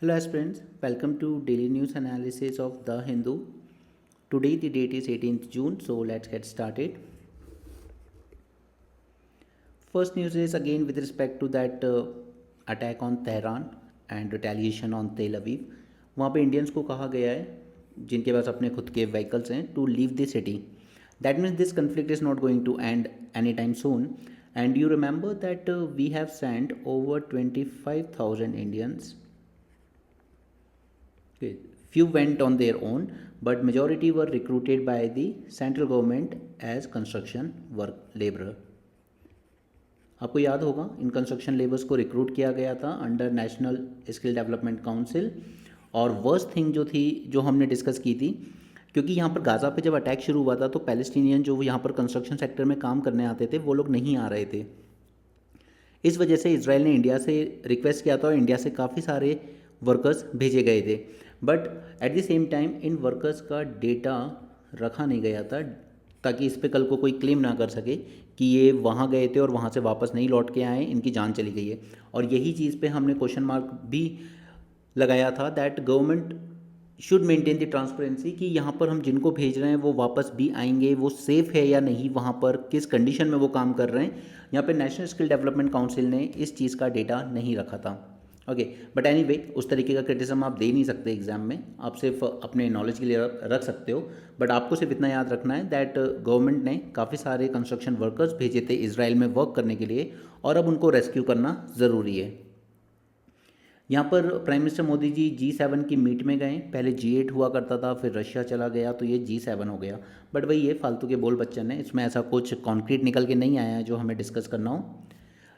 Hello aspirants, welcome to daily news analysis of The Hindu. Today the date is 18th June, so let's get started. First news is again with respect to that attack on Tehran and retaliation on Tel Aviv. वहाँ पे Indians को कहा गया है जिनके पास अपने खुद के व्हीकल्स हैं to leave the city. That means this conflict is not going to end anytime soon. And you remember that we have sent over 25,000 Indians. Okay. Few went on their own, but majority were recruited by the central government as construction work laborer. आपको याद होगा in construction labours को recruit किया गया था under national skill development council. और worst thing जो थी जो हमने डिस्कस की थी, क्योंकि यहाँ पर गाज़ा पे जब अटैक शुरू हुआ था तो पैलेस्टीनियन जो यहाँ पर कंस्ट्रक्शन सेक्टर में काम करने आते थे वो लोग नहीं आ रहे थे. इस वजह से इसराइल ने इंडिया से रिक्वेस्ट किया था और इंडिया से काफ़ी सारे वर्कर्स भेजे गए थे. But at the same time in workers का डेटा रखा नहीं गया था ताकि इस पे कल को कोई क्लेम ना कर सके कि ये वहाँ गए थे और वहाँ से वापस नहीं लौट के आए, इनकी जान चली गई है. और यही चीज़ पे हमने क्वेश्चन मार्क भी लगाया था that government should maintain the transparency कि यहाँ पर हम जिनको भेज रहे हैं वो वापस भी आएंगे, वो सेफ़ है या नहीं, वहाँ पर किस कंडीशन में वो काम कर रहे हैं. यहाँ पे नेशनल स्किल डेवलपमेंट काउंसिल ने इस चीज़ का डेटा नहीं रखा था. ओके, बट एनीवे उस तरीके का क्रिटिसिज्म आप दे नहीं सकते एग्जाम में, आप सिर्फ अपने नॉलेज के लिए रख सकते हो. बट आपको सिर्फ इतना याद रखना है दैट गवर्नमेंट ने काफ़ी सारे कंस्ट्रक्शन वर्कर्स भेजे थे इसराइल में वर्क करने के लिए और अब उनको रेस्क्यू करना ज़रूरी है. यहाँ पर prime minister Modi ji G7 की मीट में गए. पहले G8 हुआ करता था, फिर रशिया चला गया तो ये G7 हो गया. बट वही ये फालतू के बोल बच्चन है, इसमें ऐसा कुछ कॉन्क्रीट निकल के नहीं आया है जो हमें डिस्कस करना हो.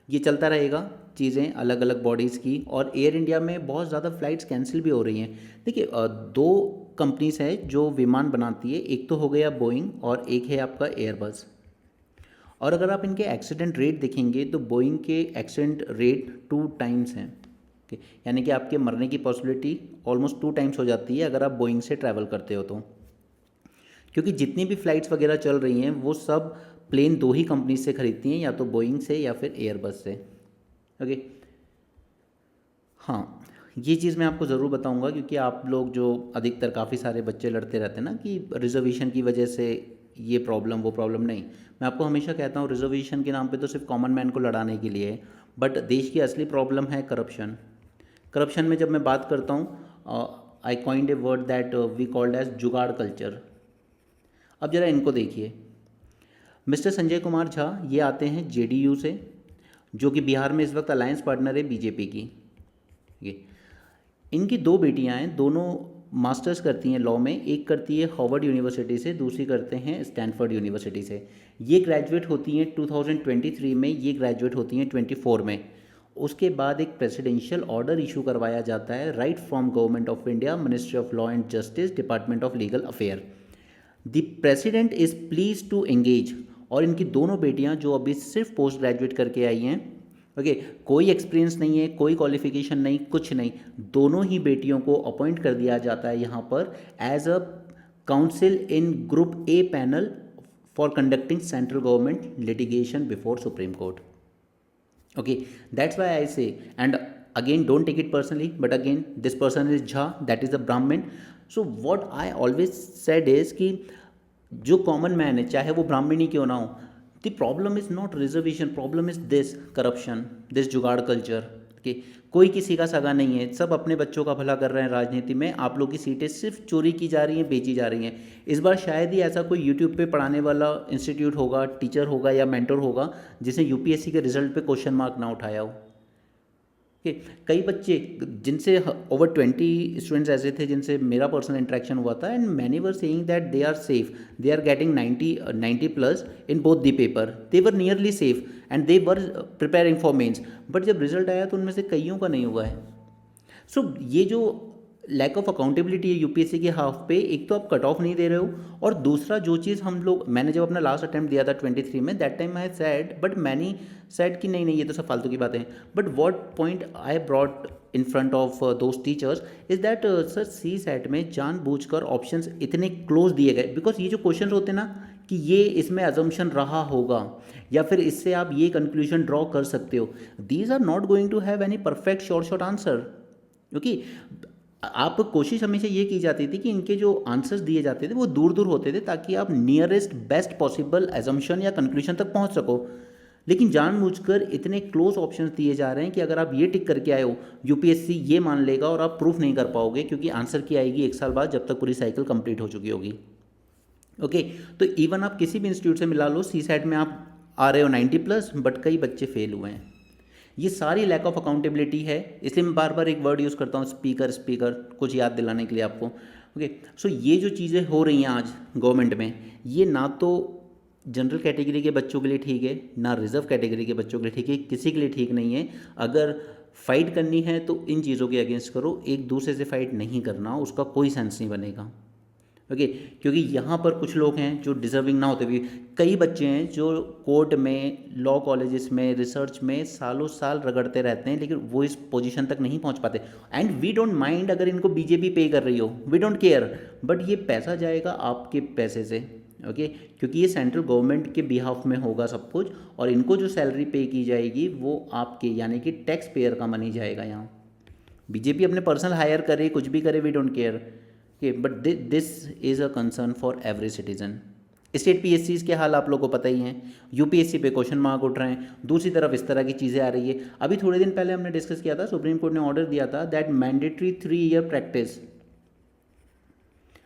ये चलता रहेगा चीज़ें अलग अलग बॉडीज़ की. और एयर इंडिया में बहुत ज़्यादा फ़्लाइट्स कैंसिल भी हो रही हैं. देखिए दो कंपनीज है जो विमान बनाती है, एक तो हो गया बोइंग और एक है आपका एयरबस. और अगर आप इनके एक्सीडेंट रेट देखेंगे तो बोइंग के एक्सीडेंट रेट 2 टाइम्स हैं. यानी कि आपके मरने की पॉसिबिलिटी ऑलमोस्ट 2 टाइम्स हो जाती है अगर आप बोइंग से ट्रैवल करते हो तो. क्योंकि जितनी भी फ़्लाइट्स वगैरह चल रही हैं वो सब प्लेन दो ही कंपनी से खरीदती हैं, या तो बोइंग से या फिर एयरबस से. ओके, हाँ ये चीज़ मैं आपको ज़रूर बताऊंगा क्योंकि आप लोग जो अधिकतर काफ़ी सारे बच्चे लड़ते रहते हैं ना कि रिजर्वेशन की वजह से ये प्रॉब्लम वो प्रॉब्लम. नहीं, मैं आपको हमेशा कहता हूँ रिजर्वेशन के नाम पे तो सिर्फ कॉमन मैन को लड़ाने के लिए है. बट देश की असली प्रॉब्लम है करप्शन. करप्शन में जब मैं बात करता हूँ I coined a word that we called as jugaad culture. अब ज़रा इनको देखिए. मिस्टर संजय कुमार झा ये आते हैं जेडीयू से, जो कि बिहार में इस वक्त अलायंस पार्टनर है बीजेपी की. ये इनकी दो बेटियां हैं, दोनों मास्टर्स करती हैं लॉ में. एक करती है हार्वर्ड यूनिवर्सिटी से, दूसरी करते हैं स्टैनफोर्ड यूनिवर्सिटी से. ये ग्रेजुएट होती हैं 2023 में, ये ग्रेजुएट होती हैं 24 में. उसके बाद एक प्रेसिडेंशियल ऑर्डर इशू करवाया जाता है right from government of India, ministry of law and justice, department of legal affair. The president is please to engage. और इनकी दोनों बेटियां जो अभी सिर्फ पोस्ट ग्रेजुएट करके आई हैं, ओके, कोई एक्सपीरियंस नहीं है, कोई क्वालिफिकेशन नहीं, कुछ नहीं, दोनों ही बेटियों को अपॉइंट कर दिया जाता है यहाँ पर as a counsel in group A panel for conducting central government litigation before Supreme Court. Okay, that's why I say, and again don't take it personally, but again this person is Jha, that is a Brahmin. So what I always said is कि जो common man है चाहे वो ब्राह्मण ही क्यों ना हो, the problem is not reservation, problem is this corruption, this जुगाड़ कल्चर. कि कोई किसी का सगा नहीं है, सब अपने बच्चों का भला कर रहे हैं राजनीति में. आप लोग की सीटें सिर्फ चोरी की जा रही हैं, बेची जा रही हैं. इस बार शायद ही ऐसा कोई यूट्यूब पे पढ़ाने वाला इंस्टीट्यूट होगा, टीचर होगा या मेंटर होगा जिसने यूपीएससी के रिजल्ट पे क्वेश्चन मार्क ना उठाया हो. कि कई बच्चे जिनसे ओवर 20 स्टूडेंट्स ऐसे थे जिनसे मेरा पर्सनल इंटरेक्शन हुआ था, and many were saying that they are safe, they are getting 90 plus in both the paper, they were nearly safe and they were preparing for mains. But जब result आया तो उनमें से कईयों का नहीं हुआ है. सो ये जो लैक ऑफ अकाउंटेबिलिटी है यूपीएससी के हाफ पे, एक तो आप कट ऑफ नहीं दे रहे हो, और दूसरा जो चीज़ हम लोग, मैंने जब अपना लास्ट अटैम्प्ट दिया था 23 में, that time I sad, but many sad कि नहीं नहीं ये तो सब फालतू की बातें हैं. But what point I brought in front of those teachers is that sir CSAT में जानबूझकर ऑप्शंस इतने क्लोज दिए गए, बिकॉज ये जो क्वेश्चन होते हैं ना कि ये इसमें अजम्पशन रहा होगा या फिर इससे आप ये कंक्लूजन ड्रॉ कर सकते हो, these are not going to have any perfect short answer. क्योंकि आप कोशिश हमेशा ये की जाती थी कि इनके जो आंसर्स दिए जाते थे वो दूर दूर होते थे ताकि आप नियरेस्ट बेस्ट पॉसिबल एजम्पशन या कंक्लूजन तक पहुंच सको। लेकिन जानबूझकर इतने क्लोज ऑप्शंस दिए जा रहे हैं कि अगर आप ये टिक करके आए हो यूपीएससी ये मान लेगा और आप प्रूफ नहीं कर पाओगे, क्योंकि आंसर की आएगी 1 साल बाद जब तक पूरी साइकिल कंप्लीट हो चुकी होगी। ओके, तो इवन आप किसी भी इंस्टीट्यूट से मिला लो, सी सेट में आप आ रहे हो 90+, बट कई बच्चे फेल हुए हैं। ये सारी लैक ऑफ अकाउंटेबिलिटी है, इसलिए मैं बार बार एक वर्ड यूज़ करता हूँ स्पीकर स्पीकर, कुछ याद दिलाने के लिए आपको। ओके, सो ये जो चीज़ें हो रही हैं आज गवर्नमेंट में, ये ना तो जनरल कैटेगरी के बच्चों के लिए ठीक है, ना रिजर्व कैटेगरी के बच्चों के लिए ठीक है, किसी के लिए ठीक नहीं है। अगर फाइट करनी है तो इन चीज़ों के अगेंस्ट करो, एक दूसरे से फाइट नहीं करना, उसका कोई सेंस नहीं बनेगा। ओके, क्योंकि यहाँ पर कुछ लोग हैं जो डिजर्विंग ना होते भी, कई बच्चे हैं जो कोर्ट में, लॉ कॉलेजेस में, रिसर्च में सालों साल रगड़ते रहते हैं, लेकिन वो इस पोजीशन तक नहीं पहुँच पाते। एंड वी डोंट माइंड अगर इनको बीजेपी पे कर रही हो, वी डोंट केयर, बट ये पैसा जाएगा आपके पैसे से। ओके, क्योंकि ये सेंट्रल गवर्नमेंट के बिहाफ में होगा सब कुछ, और इनको जो सैलरी पे की जाएगी वो आपके यानी कि टैक्स पेयर का मनी जाएगा यहाँ। बीजेपी अपने पर्सनल हायर करे, कुछ भी करे, we don't care, okay, but this is a concern for every citizen. State पीएससीज के हाल आप लोगों को पता ही हैं, यूपीएससी पे क्वेश्चन मार्क उठ रहे हैं, दूसरी तरफ इस तरह की चीज़ें आ रही है। अभी थोड़े दिन पहले हमने डिस्कस किया था, सुप्रीम कोर्ट ने ऑर्डर दिया था दैट मैंडेटरी 3 ईयर प्रैक्टिस,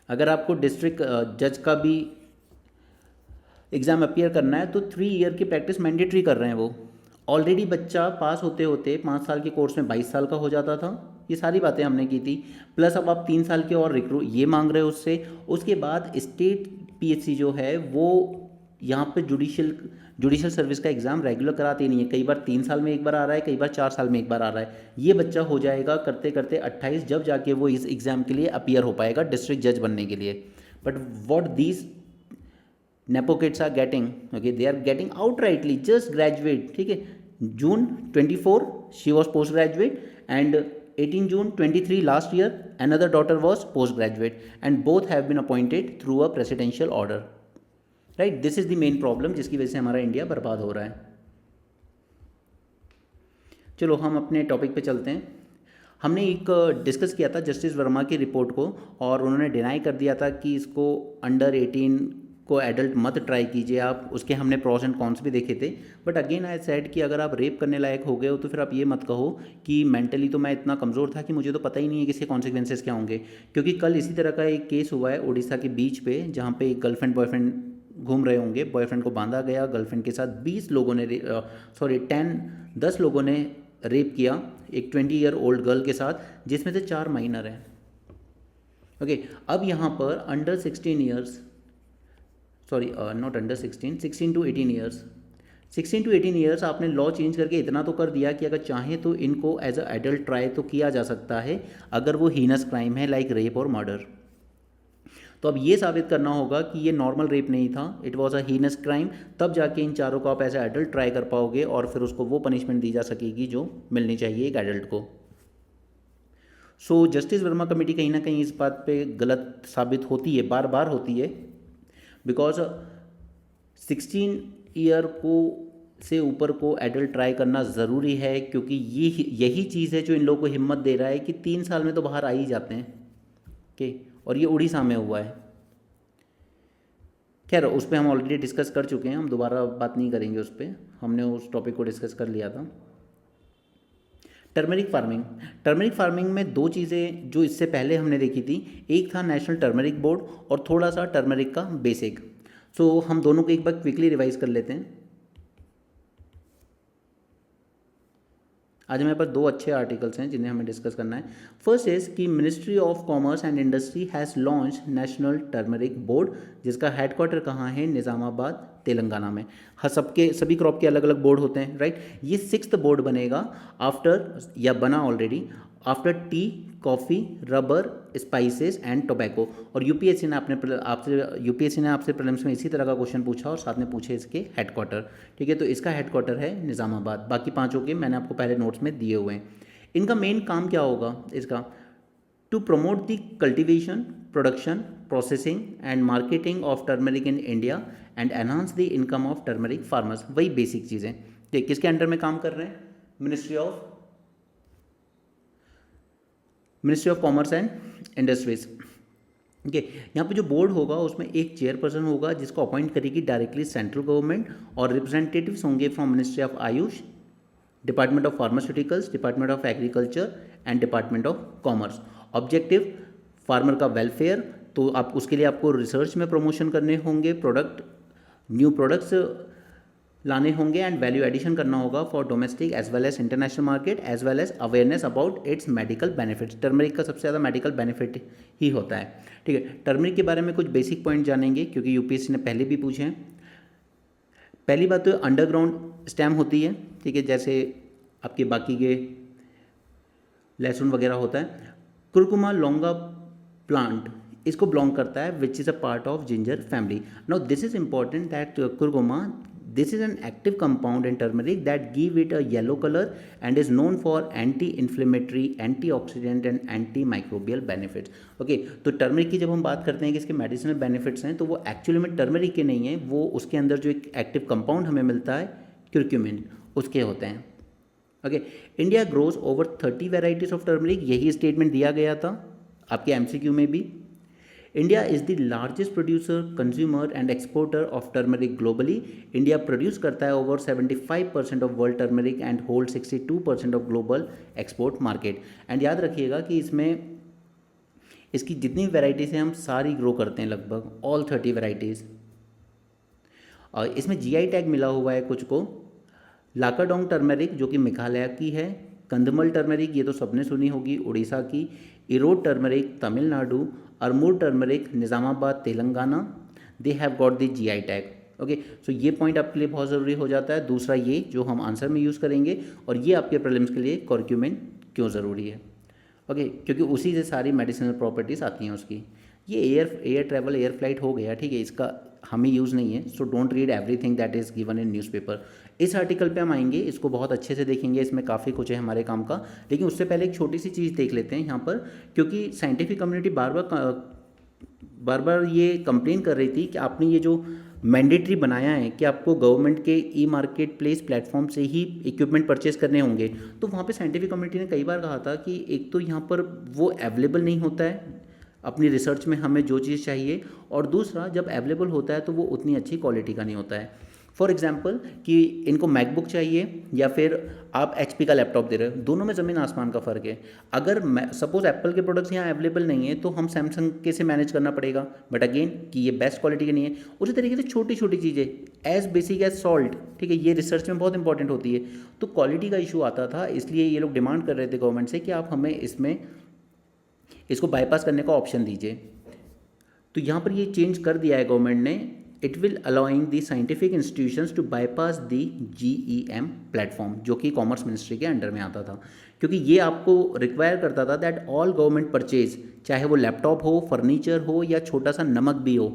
अगर आपको डिस्ट्रिक्ट जज का भी एग्ज़ाम अपीयर करना है तो 3 ईयर की प्रैक्टिस मैंडेटरी कर रहे हैं वो। ऑलरेडी बच्चा पास होते होते 5 साल के कोर्स में 22 साल का हो जाता था। ये सारी बातें हमने की थी, प्लस अब आप 3 साल के और रिक्रू ये मांग रहे हो उससे। उसके बाद स्टेट पीएससी जो है वो यहाँ पे जुडिशियल सर्विस का एग्ज़ाम रेगुलर कराते ही नहीं है, कई बार 3 साल में एक बार आ रहा है, कई बार 4 साल में एक बार आ रहा है। ये बच्चा हो जाएगा करते करते 28, जब जाके वो इस एग्ज़ाम के लिए अपीयर हो पाएगा डिस्ट्रिक्ट जज बनने के लिए। But what these nepo kids are getting, okay, they are getting outrightly just graduate, ठीक है। June 24 she was post graduate, and 18 June 23 last year another daughter was post graduate, and both have been appointed through a presidential order, right? This is the main problem जिसकी वजह से हमारा India बर्बाद हो रहा है। चलो हम अपने टॉपिक पे चलते हैं। हमने एक डिस्कस किया था जस्टिस वर्मा की रिपोर्ट को, और उन्होंने डिनाई कर दिया था कि इसको अंडर 18 को एडल्ट मत ट्राई कीजिए आप, उसके हमने प्रॉस एंड कॉन्स भी देखे थे। बट अगेन आई सेड कि अगर आप रेप करने लायक हो गए हो तो फिर आप ये मत कहो कि मेंटली तो मैं इतना कमज़ोर था कि मुझे तो पता ही नहीं है कि इसके कॉन्सिक्वेंसेस क्या होंगे। क्योंकि कल इसी तरह का एक केस हुआ है उड़ीसा के बीच पे, जहाँ पे एक गर्लफ्रेंड बॉयफ्रेंड घूम रहे होंगे, बॉयफ्रेंड को बांधा गया, गर्लफ्रेंड के साथ 20 लोगों ने 10 लोगों ने रेप किया एक 20 ईयर ओल्ड गर्ल के साथ, जिसमें से 4 माइनर हैं। ओके, अब यहाँ पर under 16 years, sorry not under 16 to 18 years, 16 to 18 years आपने लॉ चेंज करके इतना तो कर दिया कि अगर चाहें तो इनको एज अ एडल्ट ट्राई तो किया जा सकता है अगर वो हीनस क्राइम है लाइक रेप और मर्डर। तो अब ये साबित करना होगा कि ये नॉर्मल रेप नहीं था, it was a heinous crime, तब जाके इन चारों को आप एज ए एडल्ट ट्राई कर पाओगे और फिर उसको वो पनिशमेंट दी जा सकेगी जो मिलनी चाहिए एक एडल्ट को। सो जस्टिस वर्मा कमेटी कहीं ना कहीं इस बात पे गलत साबित होती है, बार बार होती है, बिकॉज 16 ईयर को से ऊपर को एडल्ट ट्राई करना ज़रूरी है, क्योंकि यही चीज़ है जो इन लोगों को हिम्मत दे रहा है कि 3 साल में तो बाहर आ ही जाते हैं। ओके, और ये उड़ीसा में हुआ है। खैर उस पर हम ऑलरेडी डिस्कस कर चुके हैं, हम दोबारा बात नहीं करेंगे उस पर, हमने उस टॉपिक को डिस्कस कर लिया था। टर्मरिक फार्मिंग में 2 चीज़ें जो इससे पहले हमने देखी थी, एक था नेशनल टर्मरिक बोर्ड और थोड़ा सा टर्मरिक का बेसिक। सो हम दोनों को एक बार क्विकली रिवाइज कर लेते हैं। आज हमारे पास 2 अच्छे आर्टिकल्स हैं जिन्हें हमें डिस्कस करना है। फर्स्ट इज कि ministry of commerce and industry has launch national turmeric board, जिसका हेडक्वार्टर कहाँ है, निज़ामाबाद तेलंगाना में। हर सभी क्रॉप के अलग अलग बोर्ड होते हैं, राइट। ये 6th बोर्ड बनेगा आफ्टर, या बना already, after T, coffee, rubber, spices and tobacco. और यूपीएससी ने आपसे प्रीलिम्स में इसी तरह का क्वेश्चन पूछा और साथ में पूछे इसके हेडक्वार्टर, ठीक है। तो इसका हेडक्वार्टर है निज़ामाबाद, बाकी 5 के मैंने आपको पहले नोट्स में दिए हुए हैं। इनका मेन काम क्या होगा इसका, to promote the cultivation, production, processing and marketing of turmeric in India and enhance the income of turmeric farmers. वही बेसिक चीज़ें, ठीक। किसके अंडर में काम कर रहे हैं, ministry of ministry of commerce and industries. Okay, यहाँ पे जो बोर्ड होगा उसमें एक चेयरपर्सन होगा जिसको अपॉइंट करेगी डायरेक्टली सेंट्रल गवर्नमेंट, और रिप्रेजेंटेटिव्स होंगे from ministry of Ayush, department of pharmaceuticals, department of agriculture and department of commerce. Objective farmer का वेलफेयर, तो आप उसके लिए आपको रिसर्च में प्रमोशन करने होंगे, न्यू प्रोडक्ट्स लाने होंगे एंड वैल्यू एडिशन करना होगा for domestic as well as international market, as well as awareness about its medical benefits. Turmeric का सबसे ज़्यादा मेडिकल बेनिफिट ही होता है। ठीक है, टर्मरिक के बारे में कुछ बेसिक पॉइंट जानेंगे क्योंकि यूपीएससी ने पहले भी पूछे हैं। पहली बात तो अंडरग्राउंड स्टेम होती है, ठीक है, जैसे आपके बाकी के लहसुन वगैरह होता है। कुरकुमा लॉन्गा प्लांट इसको बिलोंग करता है which is a part of ginger family. Now this is important that curcuma, this is an active compound in turmeric that give it a yellow color and is known for anti-inflammatory, antioxidant and antimicrobial benefits. Okay, तो turmeric की जब हम बात करते हैं कि इसके medicinal benefits हैं, तो वो एक्चुअली में टर्मरिक के नहीं है, वो उसके अंदर जो एक एक्टिव कंपाउंड हमें मिलता है क्यूरक्यूमिन, उसके होते हैं। Okay, India grows over 30 varieties of turmeric, यही स्टेटमेंट दिया गया था आपके एमसीक्यू में भी। India is the largest producer, consumer and exporter of turmeric globally. India produce करता है over 75% of world turmeric and hold 62% of global export market. And याद रखिएगा कि इसमें इसकी जितनी वेराइटीज़ हैं हम सारी ग्रो करते हैं, लगभग ऑल 30 वेराइटीज़। और इसमें जीआई टैग मिला हुआ है कुछ को। लाकाडोंग टर्मरिक जो कि मेघालय की है, कंधमल टर्मरिक ये तो सबने सुनी होगी उड़ीसा की, Erode turmeric Tamil Nadu, Armoor turmeric Nizamabad Telangana, they have got the GI tag. Okay, so ये पॉइंट आपके लिए बहुत ज़रूरी हो जाता है। दूसरा ये जो हम आंसर में यूज़ करेंगे, और ये आपके प्रीलिम्स के लिए करक्यूमिन क्यों ज़रूरी है। ओके, क्योंकि उसी से सारी मेडिसिनल प्रॉपर्टीज़ आती हैं उसकी। ये एयर ट्रैवल, एयर फ्लाइट हो गया, ठीक है, इसका हमें यूज़ नहीं है, so don't read everything that is given in newspaper. इस आर्टिकल पे हम आएंगे, इसको बहुत अच्छे से देखेंगे, इसमें काफ़ी कुछ है हमारे काम का। लेकिन उससे पहले एक छोटी सी चीज़ देख लेते हैं यहाँ पर, क्योंकि साइंटिफिक कम्युनिटी बार बार ये कंप्लेन कर रही थी कि आपने ये जो मैंडेटरी बनाया है कि आपको गवर्नमेंट के ई मार्केट प्लेस प्लेटफॉर्म से ही इक्विपमेंट परचेज करने होंगे, तो वहाँ पे साइंटिफिक कम्युनिटी ने कई बार कहा था कि एक तो यहाँ पर वो अवेलेबल नहीं होता है अपनी रिसर्च में हमें जो चीज़ चाहिए, और दूसरा जब अवेलेबल होता है तो वो उतनी अच्छी क्वालिटी का नहीं होता है। फॉर एग्जाम्पल कि इनको मैकबुक चाहिए या फिर आप HP का लैपटॉप दे रहे हो, दोनों में ज़मीन आसमान का फ़र्क है। अगर सपोज एप्पल के प्रोडक्ट्स यहाँ अवेलेबल नहीं है तो हम सैमसंग के से मैनेज करना पड़ेगा, बट अगेन कि ये बेस्ट क्वालिटी के नहीं है। उसी तरीके से छोटी छोटी चीज़ें एज बेसिक एज सॉल्ट, ठीक है, ये रिसर्च में बहुत इंपॉर्टेंट होती है, तो क्वालिटी का इशू आता था। इसलिए ये लोग डिमांड कर रहे थे गवर्नमेंट से कि आप हमें इसको बाईपास करने का ऑप्शन दीजिए। तो यहाँ पर ये चेंज कर दिया है गवर्नमेंट ने। It will allowing the scientific institutions to bypass the GEM platform, जो कि कॉमर्स मिनिस्ट्री के अंडर में आता था, क्योंकि ये आपको रिक्वायर करता था दैट ऑल गवर्नमेंट परचेज, चाहे वो लैपटॉप हो, फर्नीचर हो या छोटा सा नमक भी हो,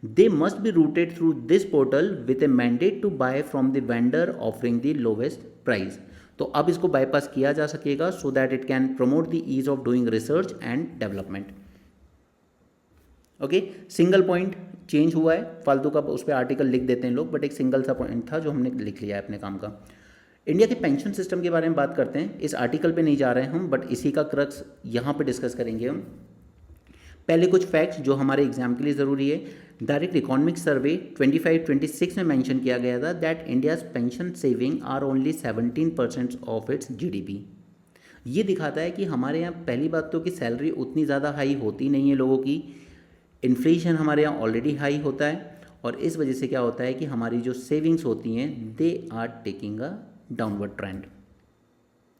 they must be routed through this portal with a mandate to buy from the vendor offering the lowest price. तो अब इसको बाईपास किया जा सकेगा so that it can promote the ease of doing research and development. Okay, single point change हुआ है, फालतू का उस पर आर्टिकल लिख देते हैं लोग, बट एक सिंगल सा पॉइंट था जो हमने लिख लिया है अपने काम का। इंडिया के पेंशन सिस्टम के बारे में बात करते हैं। इस आर्टिकल पे नहीं जा रहे हैं हम, बट इसी का क्रक्स यहाँ पे डिस्कस करेंगे हम। पहले कुछ फैक्ट्स जो हमारे एग्जाम के लिए ज़रूरी है। डायरेक्ट इकोनॉमिक सर्वे 25-26 में मेंशन किया गया था that India's pension saving are only 17% of its GDP। ये दिखाता है कि हमारे यहाँ पहली बात तो कि सैलरी उतनी ज़्यादा हाई होती नहीं है लोगों की, इन्फ्लेशन हमारे यहाँ ऑलरेडी हाई होता है, और इस वजह से क्या होता है कि हमारी जो सेविंग्स होती हैं they are taking a downward trend.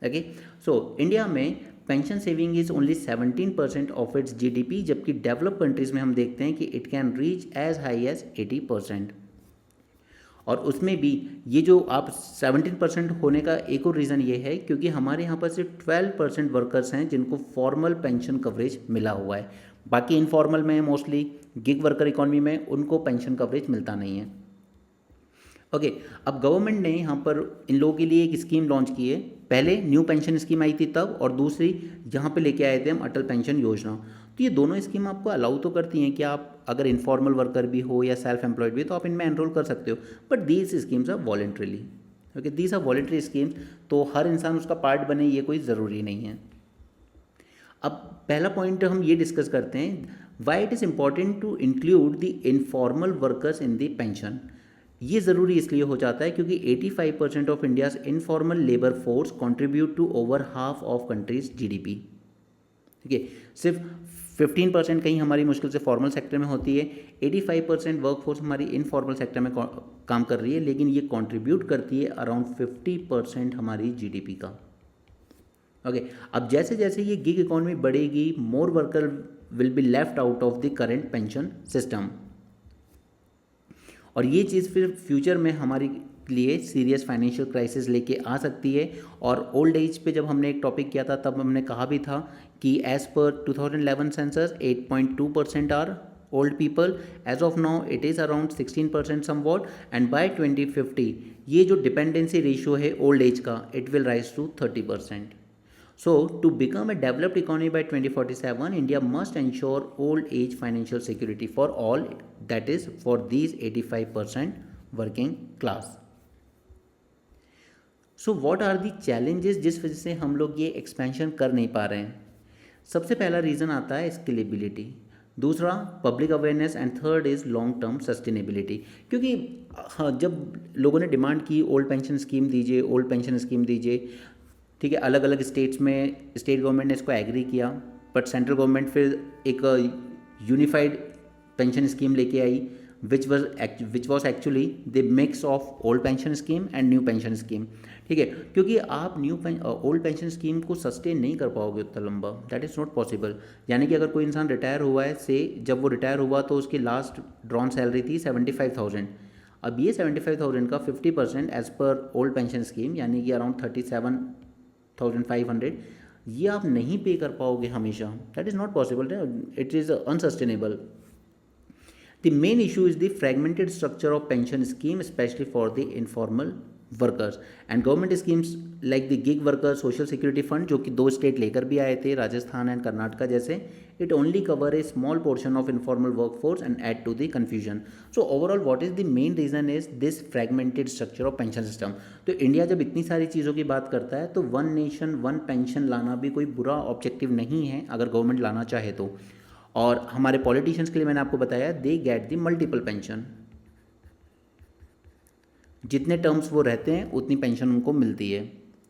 Okay, so India में pension saving is only 17% of its GDP, जबकि डेवलप कंट्रीज में हम देखते हैं कि it can reach as high as 80%। और उसमें भी ये जो आप 17% होने का एक और रीज़न ये है क्योंकि हमारे यहाँ पर सिर्फ 12% वर्कर्स हैं जिनको फॉर्मल पेंशन कवरेज मिला हुआ है, बाकी इनफॉर्मल में मोस्टली गिग वर्कर इकॉनमी में उनको पेंशन कवरेज मिलता नहीं है। ओके, अब गवर्नमेंट ने यहाँ पर इन लोगों के लिए एक स्कीम लॉन्च की है। पहले न्यू पेंशन स्कीम आई थी तब, और दूसरी यहाँ पे लेके आए थे हम अटल पेंशन योजना। तो ये दोनों स्कीम आपको अलाउ तो करती हैं कि आप अगर इनफॉर्मल वर्कर भी हो या सेल्फ एम्प्लॉयड भी तो आप इनमें एनरोल कर सकते हो, but these schemes are voluntarily. Okay, these are voluntary schemes, तो हर इंसान उसका पार्ट बने ये कोई ज़रूरी नहीं है। अब पहला पॉइंट हम ये डिस्कस करते हैं, why it is important to include the informal workers in the pension. ये ज़रूरी इसलिए हो जाता है क्योंकि 85% of India's informal labour force contribute to over half of country's GDP. ठीक है, सिर्फ 15% कहीं हमारी मुश्किल से फॉर्मल सेक्टर में होती है, 85% वर्कफोर्स हमारी इनफॉर्मल सेक्टर में काम कर रही है, लेकिन ये कंट्रीब्यूट करती है अराउंड 50% हमारी जीडीपी का। ओके, अब जैसे जैसे ये गिग इकोनॉमी बढ़ेगी, more worker will be left out of the current pension system, और ये चीज़ फिर फ्यूचर में हमारे लिए सीरियस फाइनेंशियल क्राइसिस लेके आ सकती है। और ओल्ड एज पे जब हमने एक टॉपिक किया था तब हमने कहा भी था कि as per 2011 census 8.2% are old people, as of now it is around 16% somewhat, and by 2050 ये जो डिपेंडेंसी रेशियो है ओल्ड एज का, it will rise to 30%. So, to become a developed economy by 2047, India must ensure old age financial security for all, that is, for these 85% working class. So, what are the challenges जिस वजह से हम लोग ये expansion कर नहीं पा रहे हैं? सबसे पहला रीज़न आता है स्केलेबिलिटी, दूसरा public awareness, and third is long term sustainability. क्योंकि हाँ, जब लोगों ने डिमांड की ओल्ड पेंशन स्कीम दीजिए, ओल्ड पेंशन स्कीम दीजिए, ठीक है, अलग अलग स्टेट्स में स्टेट गवर्नमेंट ने इसको एग्री किया, बट सेंट्रल गवर्नमेंट फिर एक यूनिफाइड पेंशन स्कीम लेके आई which was actually the mix of old pension scheme and new pension scheme. ठीक है, क्योंकि आप ओल्ड पेंशन स्कीम को सस्टेन नहीं कर पाओगे उतना लंबा, दैट इज़ नॉट पॉसिबल। यानी कि अगर कोई इंसान रिटायर हुआ है से, जब वो रिटायर हुआ तो उसकी लास्ट ड्रॉन सैलरी थी 75,000, अब ये 75,000 का 50% as per old pension scheme यानी कि अराउंड 37,500, ये आप नहीं पे कर पाओगे हमेशा, that is not possible, it is unsustainable. The main issue is the fragmented structure of pension scheme specially for the informal workers, and government schemes like the gig worker social security fund, जो कि 2 state लेकर भी आए थे, Rajasthan and Karnataka जैसे, it only cover a small portion of informal work force and add to the confusion. So overall what is the main reason is this fragmented structure of pension system. तो India जब इतनी सारी चीज़ों की बात करता है तो वन नेशन वन पेंशन लाना भी कोई बुरा ऑब्जेक्टिव नहीं है अगर गवर्नमेंट लाना चाहे तो। और हमारे पॉलिटिशियंस के लिए मैंने आपको बताया, they get the multiple pension, जितने टर्म्स वो रहते हैं उतनी पेंशन उनको मिलती है।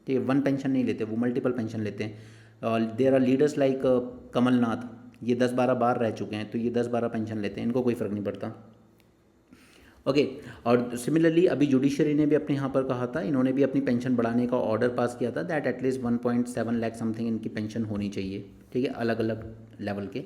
ठीक है, वन पेंशन नहीं लेते, वो मल्टीपल पेंशन लेते हैं। There are leaders like Kamal Nath, ये 10-12 बार रह चुके हैं, तो ये 10-12 पेंशन लेते हैं, इनको कोई फ़र्क नहीं पड़ता। ओके, और सिमिलरली अभी जुडिशरी ने भी अपने यहाँ पर कहा था, इन्होंने भी अपनी पेंशन बढ़ाने का ऑर्डर पास किया था, दैट एटलीस्ट 1.7 लाख समथिंग इनकी पेंशन होनी चाहिए। ठीक है, अलग अलग लेवल के।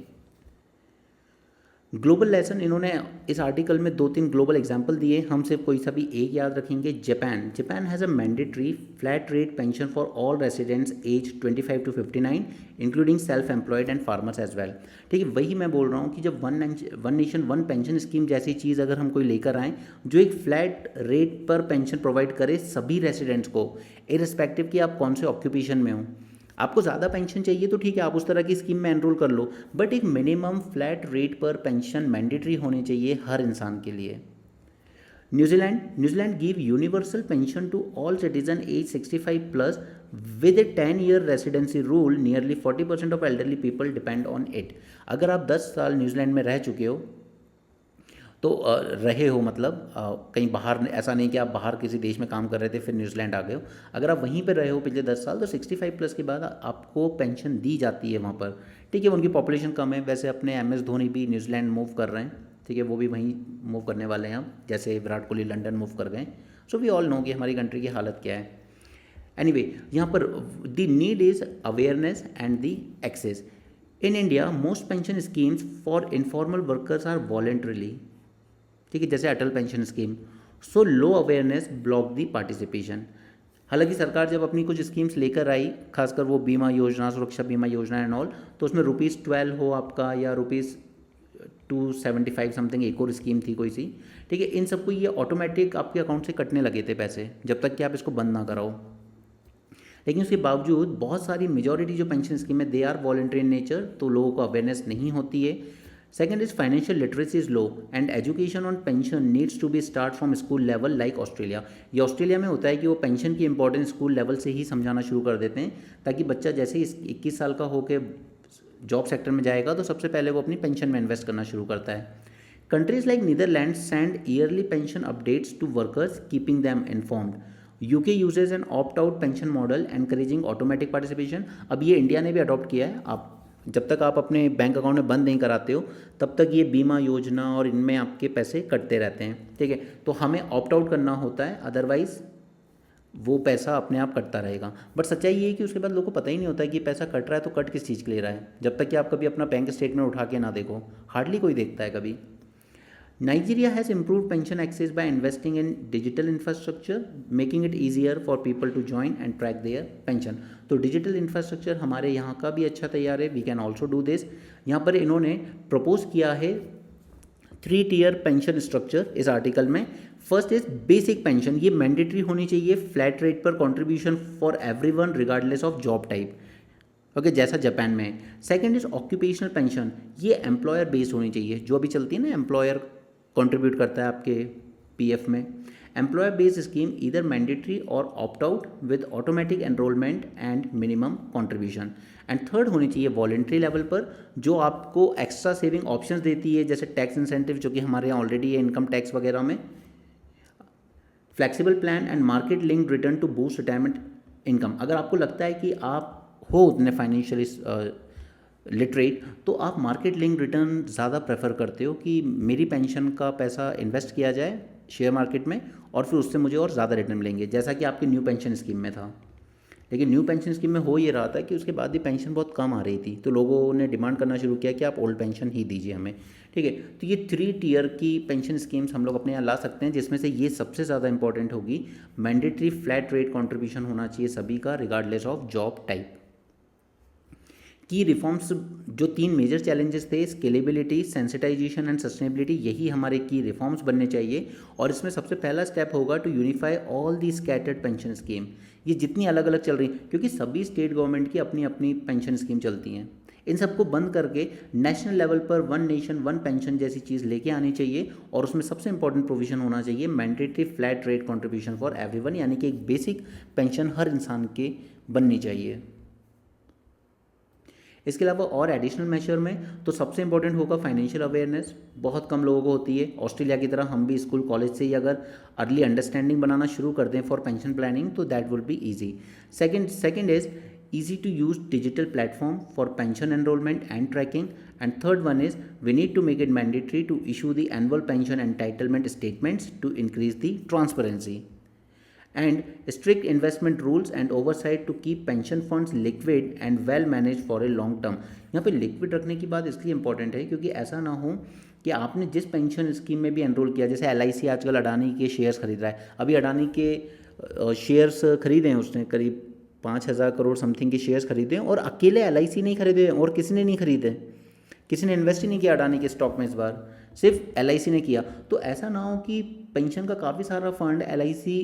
ग्लोबल लेसन, इन्होंने इस आर्टिकल में 2-3 ग्लोबल एग्जाम्पल दिए, हम सिर्फ कोई सा भी एक याद रखेंगे। Japan has a mandatory flat rate pension for all residents age 25 to 59 including self employed and farmers as well. ठीक है, वही मैं बोल रहा हूँ कि जब one nation one pension scheme जैसी चीज़ अगर हम कोई लेकर आएँ जो एक फ्लैट रेट पर पेंशन प्रोवाइड करे सभी रेसिडेंट्स को, इररिस्पेक्टिव कि आप कौन से ऑक्यूपेशन में हो, आपको ज़्यादा पेंशन चाहिए तो ठीक है आप उस तरह की स्कीम में एनरोल कर लो, बट एक मिनिमम फ्लैट रेट पर पेंशन मैंडेटरी होनी चाहिए हर इंसान के लिए। New Zealand give universal pension to all citizen age 65+ with a 10-year residency rule, nearly 40% of elderly people depend on it. अगर आप 10 साल न्यूजीलैंड में रह चुके हो तो रहे हो मतलब कहीं बाहर, ऐसा नहीं कि आप बाहर किसी देश में काम कर रहे थे फिर न्यूजीलैंड आ गए हो, अगर आप वहीं पर रहे हो पिछले 10 साल तो 65+ के बाद आपको पेंशन दी जाती है वहाँ पर। ठीक है, उनकी पॉपुलेशन कम है, वैसे अपने MS धोनी भी न्यूजीलैंड मूव कर रहे हैं, ठीक है, वो भी वहीं मूव करने वाले हैं अब, जैसे विराट कोहली लंदन मूव कर गए। सो वी ऑल नो कि हमारी कंट्री की हालत क्या है। एनीवे, यहाँ पर the need is awareness and the access. In India most pension schemes for informal workers are voluntarily, ठीक है, जैसे Atal pension scheme. So low awareness block the participation. हालांकि सरकार जब अपनी कुछ स्कीम्स लेकर आई, खासकर वो बीमा योजना, सुरक्षा बीमा योजना एंड ऑल, तो उसमें ₹12 हो आपका या ₹275 समथिंग एक और स्कीम थी कोई सी, ठीक है, इन सबको ये ऑटोमेटिक आपके अकाउंट से कटने लगे थे पैसे जब तक कि आप इसको बंद ना कराओ। लेकिन उसके बावजूद बहुत सारी मेजॉरिटी जो पेंशन स्कीम है they are voluntary in nature, तो लोगों को अवेयरनेस नहीं होती है। Second is financial literacy is low and education on pension needs to be start from school level like Australia। ये ऑस्ट्रेलिया में होता है कि वो पेंशन की इंपॉर्टेंस स्कूल लेवल से ही समझाना शुरू कर देते हैं ताकि बच्चा जैसे ही 21 साल का होकर जॉब सेक्टर में जाएगा तो सबसे पहले वो अपनी पेंशन में इन्वेस्ट करना शुरू करता है। Countries like Netherland send yearly pension updates to workers keeping them informed. UK uses an opt out pension model encouraging automatic participation. अब ये इंडिया ने भी अडॉप्ट किया है। आप जब तक आप अपने बैंक अकाउंट में बंद नहीं कराते हो तब तक ये बीमा योजना और इनमें आपके पैसे कटते रहते हैं, ठीक है। तो हमें ऑप्ट आउट करना होता है, अदरवाइज़ वो पैसा अपने आप कटता रहेगा। बट सच्चाई ये है कि उसके बाद लोगों को पता ही नहीं होता है कि पैसा कट रहा है तो कट किस चीज़ के ले रहा है। जब तक कि आप कभी अपना बैंक स्टेटमेंट उठा के ना देखो, हार्डली कोई देखता है कभी। Nigeria has improved pension access by investing in digital infrastructure, making it easier for people to join and track their pension. तो डिजिटल इंफ्रास्ट्रक्चर हमारे यहाँ का भी अच्छा तैयार है, we can also do this. यहाँ पर इन्होंने प्रपोज किया है 3 टियर पेंशन स्ट्रक्चर इस आर्टिकल में। फर्स्ट इज बेसिक पेंशन, ये मैंडेटरी होनी चाहिए, फ्लैट रेट पर contribution for everyone regardless of job type, okay, जैसा जापान में है। सेकेंड इज ऑक्यूपेशनल पेंशन, ये एम्प्लॉयर बेस्ड होनी चाहिए, जो अभी चलती है ना, एम्प्लॉयर कंट्रीब्यूट करता है आपके पीएफ में। Employer based scheme either mandatory और opt out with automatic enrolment and minimum contribution. And third होनी चाहिए वॉलेंट्री लेवल पर, जो आपको एक्स्ट्रा सेविंग ऑप्शंस देती है, जैसे टैक्स इंसेंटिव जो कि हमारे यहाँ ऑलरेडी है इनकम टैक्स वगैरह में, flexible plan and market linked return to boost retirement income. अगर आपको लगता है कि आप हो उतने फाइनेंशियली लिटरेट तो आप मार्केट लिंक रिटर्न ज़्यादा प्रेफर करते हो कि मेरी पेंशन का पैसा इन्वेस्ट किया जाए शेयर मार्केट में और फिर उससे मुझे और ज़्यादा रिटर्न मिलेंगे, जैसा कि आपकी न्यू पेंशन स्कीम में था। लेकिन न्यू पेंशन स्कीम में हो ये रहा था कि उसके बाद भी पेंशन बहुत कम आ रही थी, तो लोगों ने डिमांड करना शुरू किया कि आप ओल्ड पेंशन ही दीजिए हमें, ठीक है। तो ये 3 टियर की पेंशन स्कीम्स हम लोग अपने यहाँ ला सकते हैं, जिसमें से ये सबसे ज़्यादा इंपॉर्टेंट होगी। मैंडेटरी फ्लैट रेट कॉन्ट्रीब्यूशन होना चाहिए सभी का रिगार्डलेस ऑफ जॉब टाइप। की रिफॉर्म्स, जो 3 मेजर चैलेंजेस थे, स्केलेबिलिटी, सेंसिटाइजेशन एंड सस्टेनेबिलिटी, यही हमारे की रिफॉर्म्स बनने चाहिए। और इसमें सबसे पहला स्टेप होगा to unify all the scattered pension scheme. ये जितनी अलग अलग चल रही, क्योंकि सभी स्टेट गवर्नमेंट की अपनी अपनी पेंशन स्कीम चलती हैं, इन सबको बंद करके नेशनल लेवल पर वन नेशन वन पेंशन जैसी चीज़ लेके आनी चाहिए। और उसमें सबसे इंपॉर्टेंट प्रोविजन होना चाहिए mandatory flat rate contribution for everyone, यानी कि एक बेसिक पेंशन हर इंसान के बननी चाहिए। इसके अलावा और एडिशनल मेजर में तो सबसे इंपॉर्टेंट होगा फाइनेंशियल अवेयरनेस, बहुत कम लोगों को होती है। ऑस्ट्रेलिया की तरह हम भी स्कूल कॉलेज से ही अगर अर्ली अंडरस्टैंडिंग बनाना शुरू कर दें फॉर पेंशन प्लानिंग तो that will be easy. Second is easy to use digital platform for pension enrollment and tracking, and third one is we need to make it mandatory to issue the annual pension entitlement statements to increase the transparency, and strict investment rules and oversight to keep pension funds liquid and well managed for a long term। यहाँ पे liquid रखने की बात इसलिए important है क्योंकि ऐसा ना हो कि आपने जिस पेंशन स्कीम में भी एनरोल किया, जैसे LIC आजकल अडानी के शेयर्स खरीद रहा है, अभी अडानी के शेयर्स खरीदे हैं उसने, करीब 5,000 करोड़ समथिंग के शेयर्स खरीदे और अकेले LIC नहीं खरीदे और किसी ने नहीं खरीदे, किसी ने इन्वेस्ट ही नहीं किया अडानी के स्टॉक में, इस बार सिर्फ LIC ने किया। तो ऐसा ना हो कि पेंशन का काफ़ी सारा फंड LIC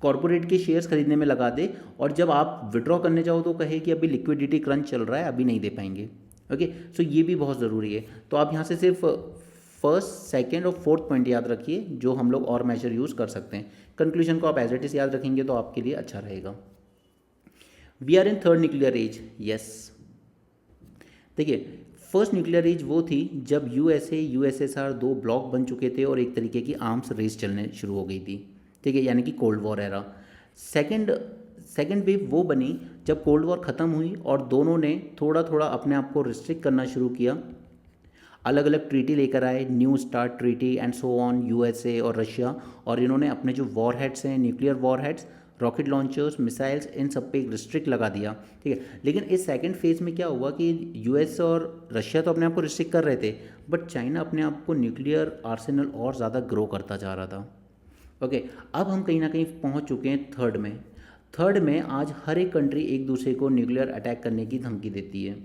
कॉरपोरेट के शेयर्स खरीदने में लगा दे और जब आप विड्रॉ करने जाओ तो कहे कि अभी लिक्विडिटी क्रंच चल रहा है, अभी नहीं दे पाएंगे। ओके, सो ये भी बहुत ज़रूरी है। तो आप यहाँ से सिर्फ फर्स्ट, सेकेंड और फोर्थ पॉइंट याद रखिए जो हम लोग और मेजर यूज़ कर सकते हैं। कंक्लूजन को आप एज इट इज़ याद रखेंगे तो आपके लिए अच्छा रहेगा। We are in third nuclear age, yes. देखिए, फर्स्ट न्यूक्लियर एज वो थी जब USA USSR 2 ब्लॉक बन चुके थे और एक तरीके की आर्म्स रेस चलने शुरू हो गई थी, ठीक है, यानी कि cold war era. Second wave वो बनी जब कोल्ड वॉर ख़त्म हुई और दोनों ने थोड़ा थोड़ा अपने आप को रिस्ट्रिक्ट करना शुरू किया, अलग अलग ट्रीटी लेकर आए, New START treaty and so on, USA और रशिया, और इन्होंने अपने जो वॉर हेड्स हैं, nuclear warheads, rocket launchers, missiles, इन सब पे एक रिस्ट्रिक्ट लगा दिया, ठीक है। लेकिन इस सेकंड फेज़ में क्या हुआ कि US और रशिया तो अपने आप को रिस्ट्रिक्ट कर रहे थे, बट चाइना अपने आप को न्यूक्लियर आर्सेनल और ज़्यादा ग्रो करता जा रहा था। ओके, अब हम कहीं ना कहीं पहुंच चुके हैं थर्ड में आज हर एक कंट्री एक दूसरे को न्यूक्लियर अटैक करने की धमकी देती है।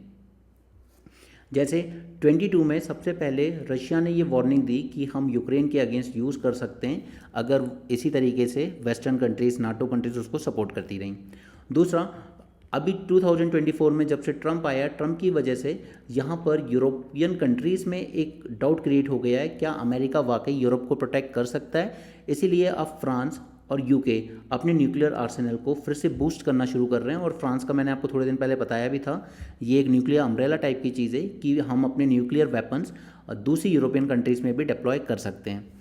जैसे 22 में सबसे पहले रशिया ने ये वार्निंग दी कि हम यूक्रेन के अगेंस्ट यूज़ कर सकते हैं अगर इसी तरीके से वेस्टर्न कंट्रीज़, NATO कंट्रीज़ उसको सपोर्ट करती रहीं। दूसरा, अभी 2024 में जब से ट्रंप आया, ट्रंप की वजह से यहाँ पर यूरोपियन कंट्रीज़ में एक डाउट क्रिएट हो गया है, क्या अमेरिका वाकई यूरोप को प्रोटेक्ट कर सकता है। इसीलिए अब फ्रांस और यूके अपने न्यूक्लियर आर्सेनल को फिर से बूस्ट करना शुरू कर रहे हैं। और फ्रांस का मैंने आपको थोड़े दिन पहले बताया भी था, ये एक न्यूक्लियर अम्ब्रेला टाइप की चीज़ है कि हम अपने न्यूक्लियर वेपन्स दूसरी यूरोपियन कंट्रीज़ में भी डिप्लॉय कर सकते हैं।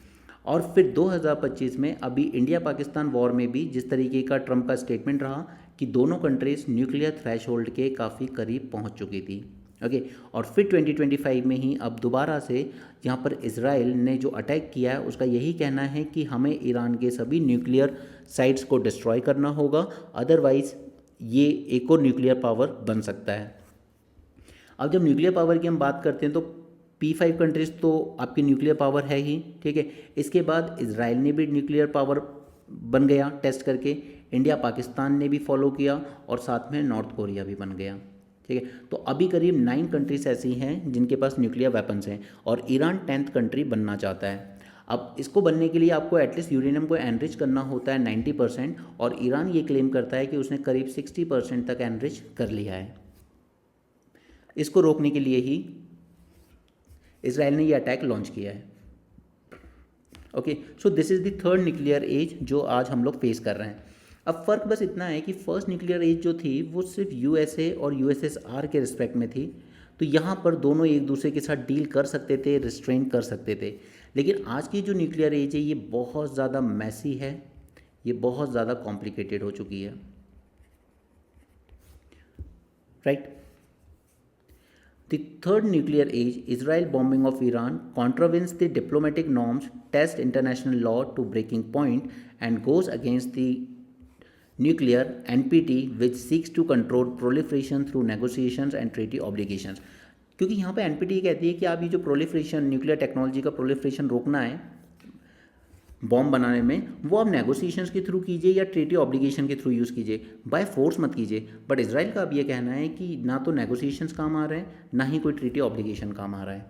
और फिर 2025 में अभी इंडिया पाकिस्तान वॉर में भी जिस तरीके का ट्रंप का स्टेटमेंट रहा कि दोनों कंट्रीज़ न्यूक्लियर थ्रेशोल्ड के काफ़ी करीब पहुंच चुकी थी। ओके, और फिर 2025 में ही अब दोबारा से यहाँ पर इजराइल ने जो अटैक किया है उसका यही कहना है कि हमें ईरान के सभी न्यूक्लियर साइट्स को डिस्ट्रॉय करना होगा, अदरवाइज़ ये एक और न्यूक्लियर पावर बन सकता है। अब जब न्यूक्लियर पावर की हम बात करते हैं तो P5 कंट्रीज़ तो आपकी न्यूक्लियर पावर है ही, ठीक है। इसके बाद इजराइल ने भी न्यूक्लियर पावर बन गया टेस्ट करके, इंडिया पाकिस्तान ने भी फॉलो किया और साथ में नॉर्थ कोरिया भी बन गया, ठीक है। तो अभी करीब 9 कंट्रीज ऐसी हैं जिनके पास न्यूक्लियर वेपन्स हैं और ईरान 10th कंट्री बनना चाहता है। अब इसको बनने के लिए आपको एटलीस्ट यूरेनियम को एनरिच करना होता है 90%, और ईरान ये क्लेम करता है कि उसने करीब 60% तक एनरिच कर लिया है। इसको रोकने के लिए ही इजराइल ने ये अटैक लॉन्च किया है। Okay, so this is the third nuclear age जो आज हम लोग फेस कर रहे हैं। अब फ़र्क बस इतना है कि फर्स्ट न्यूक्लियर एज जो थी वो सिर्फ यूएसए और यूएसएसआर के रिस्पेक्ट में थी, तो यहाँ पर दोनों एक दूसरे के साथ डील कर सकते थे, रिस्ट्रेन कर सकते थे। लेकिन आज की जो न्यूक्लियर एज है ये बहुत ज़्यादा मैसी है, ये बहुत ज़्यादा कॉम्प्लिकेटेड हो चुकी है, right. The third nuclear age, Israel bombing of Iran, contravenes the diplomatic norms, tests international law to breaking point, and goes against the nuclear NPT, which seeks to control proliferation through negotiations and treaty obligations. क्योंकि यहाँ पे NPT कहती है कि आप ये जो proliferation, nuclear technology का प्रोलिफरेशन रोकना है बॉम्ब बनाने में, वो आप नेगोशिएशंस के थ्रू कीजिए या ट्रीटी ऑब्लिगेशन के थ्रू यूज़ कीजिए, बाय फोर्स मत कीजिए। बट इजराइल का अब ये कहना है कि ना तो नेगोशिएशंस काम आ रहे हैं, ना ही कोई ट्रीटी ऑब्लिगेशन काम आ रहा है,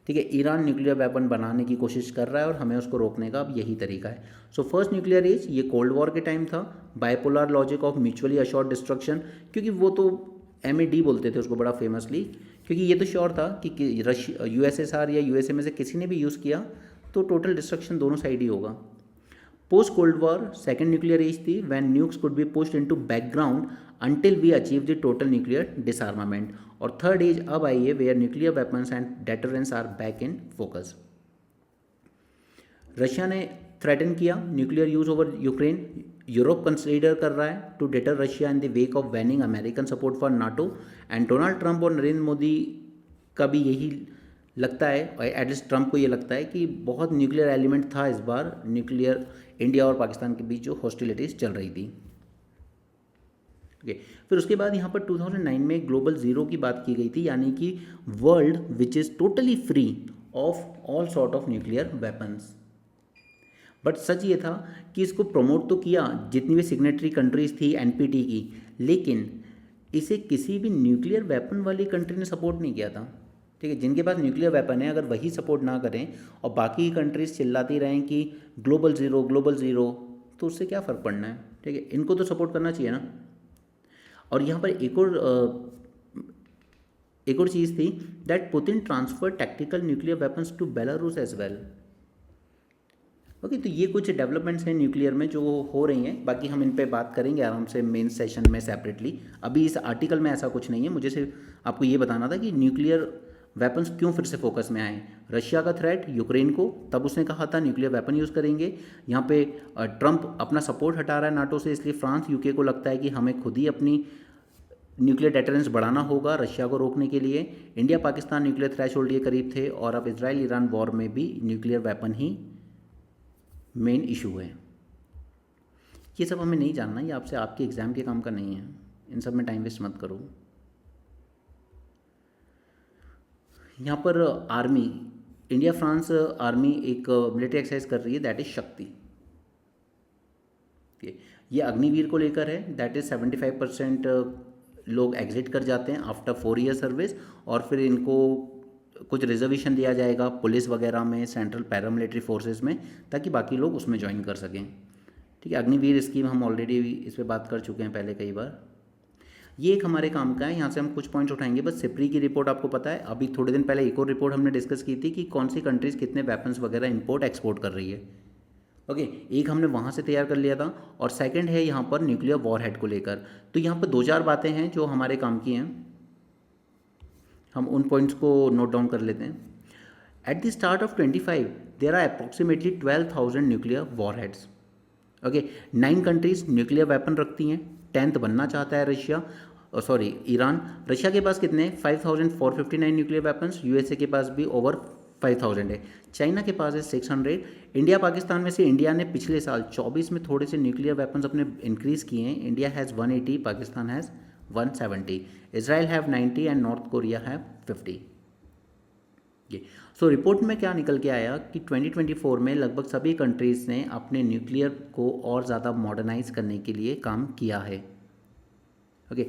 ठीक है। ईरान न्यूक्लियर वेपन बनाने की कोशिश कर रहा है और हमें उसको रोकने का अब यही तरीका है। सो फर्स्ट न्यूक्लियर एज ये कोल्ड वॉर के टाइम था, bipolar logic of mutually assured destruction, क्योंकि वो तो MAD बोलते थे उसको बड़ा फेमसली, क्योंकि ये तो श्योर था कि रशिया, USSR या USA में से किसी ने भी यूज़ किया तो टोटल डिस्ट्रक्शन दोनों साइड ही होगा। Post Cold War second nuclear age थी, when nukes could be pushed into background until we achieve the total nuclear disarmament. और थर्ड एज अब आई है where nuclear weapons and deterrence are back in focus. Russia ने threaten किया nuclear use over Ukraine, Europe consider कर रहा है to deter Russia in the wake of banning American support for NATO, and Donald Trump और नरेंद्र मोदी का भी यही लगता है, एटलीस्ट ट्रंप को ये लगता है कि बहुत न्यूक्लियर एलिमेंट था इस बार न्यूक्लियर इंडिया और पाकिस्तान के बीच जो हॉस्टिलिटीज़ चल रही थी। ओके, फिर उसके बाद यहाँ पर 2009 में ग्लोबल ज़ीरो की बात की गई थी, यानी कि world which is totally free of all sort of nuclear weapons. But सच ये था कि इसको प्रमोट तो किया जितनी भी सिग्नेटरी कंट्रीज़ थी NPT की, लेकिन इसे किसी भी न्यूक्लियर वेपन वाली कंट्री ने सपोर्ट नहीं किया था, ठीक है। जिनके पास न्यूक्लियर वेपन है अगर वही सपोर्ट ना करें और बाकी कंट्रीज चिल्लाती रहें कि ग्लोबल ज़ीरो, तो उससे क्या फ़र्क पड़ना है, ठीक है। इनको तो सपोर्ट करना चाहिए ना। और यहाँ पर एक और चीज़ थी, that Putin transfer tactical nuclear weapons to Belarus as well. Okay, तो ये कुछ डेवलपमेंट्स हैं न्यूक्लियर में जो हो रही हैं, बाकी हम इन पे बात करेंगे आराम से मेन सेशन में सेपरेटली। अभी इस आर्टिकल में ऐसा कुछ नहीं है, मुझे सिर्फ आपको ये बताना था कि न्यूक्लियर वेपन्स क्यों फिर से फोकस में आए। रशिया का थ्रेट यूक्रेन को, तब उसने कहा था न्यूक्लियर वेपन यूज़ करेंगे। यहाँ पे ट्रंप अपना सपोर्ट हटा रहा है नाटो से, इसलिए फ्रांस UK को लगता है कि हमें खुद ही अपनी न्यूक्लियर डेटरेंस बढ़ाना होगा रशिया को रोकने के लिए। इंडिया पाकिस्तान न्यूक्लियर थ्रेशोल्ड के करीब थे, और अब इजराइल ईरान वॉर में भी न्यूक्लियर वेपन ही मेन इशू है। ये सब हमें नहीं जानना, ये आपसे आपके एग्ज़ाम के काम का नहीं है, इन सब में टाइम वेस्ट मत करो। यहाँ पर आर्मी, इंडिया फ्रांस आर्मी एक मिलिट्री एक्सरसाइज कर रही है, दैट इज़ शक्ति। ये अग्निवीर को लेकर है, दैट इज़ 75% लोग एग्जिट कर जाते हैं आफ्टर 4 ईयर सर्विस, और फिर इनको कुछ रिजर्वेशन दिया जाएगा पुलिस वगैरह में, सेंट्रल पैरामिलिट्री फोर्सेस में, ताकि बाकी लोग उसमें ज्वाइन कर सकें, ठीक है। अग्निवीर स्कीम हम ऑलरेडी इस पर बात कर चुके हैं पहले कई बार। ये एक हमारे काम का है, यहाँ से हम कुछ पॉइंट्स उठाएंगे बस। सिप्री की रिपोर्ट आपको पता है, अभी थोड़े दिन पहले एक और रिपोर्ट हमने डिस्कस की थी कि कौन सी कंट्रीज़ कितने वेपन्स वगैरह इंपोर्ट एक्सपोर्ट कर रही है। ओके, एक हमने वहाँ से तैयार कर लिया था, और सेकंड है यहाँ पर न्यूक्लियर वॉरहेड को लेकर। तो यहाँ पर दो चार बातें हैं जो हमारे काम की हैं, हम उन पॉइंट्स को नोट डाउन कर लेते हैं। At the start of 25 there are approximately 12,000 nuclear warheads. Okay, 9 countries nuclear weapon रखती हैं, 10th बनना चाहता है रशिया, सॉरी ईरान। रशिया के पास कितने हैं? 5,459 न्यूक्लियर वेपन्स, यूएसए के पास भी ओवर 5,000 है, चाइना के पास है 600। इंडिया पाकिस्तान में से इंडिया ने पिछले साल 24 में थोड़े से न्यूक्लियर वेपन्स अपने इंक्रीज़ किए हैं। India has 180, Pakistan has 170, Israel have 90 and north Korea have 50। ये सो रिपोर्ट में क्या निकल के आया कि 2024 में लगभग सभी कंट्रीज़ ने अपने न्यूक्लियर को और ज़्यादा मॉडर्नाइज करने के लिए काम किया है। Okay,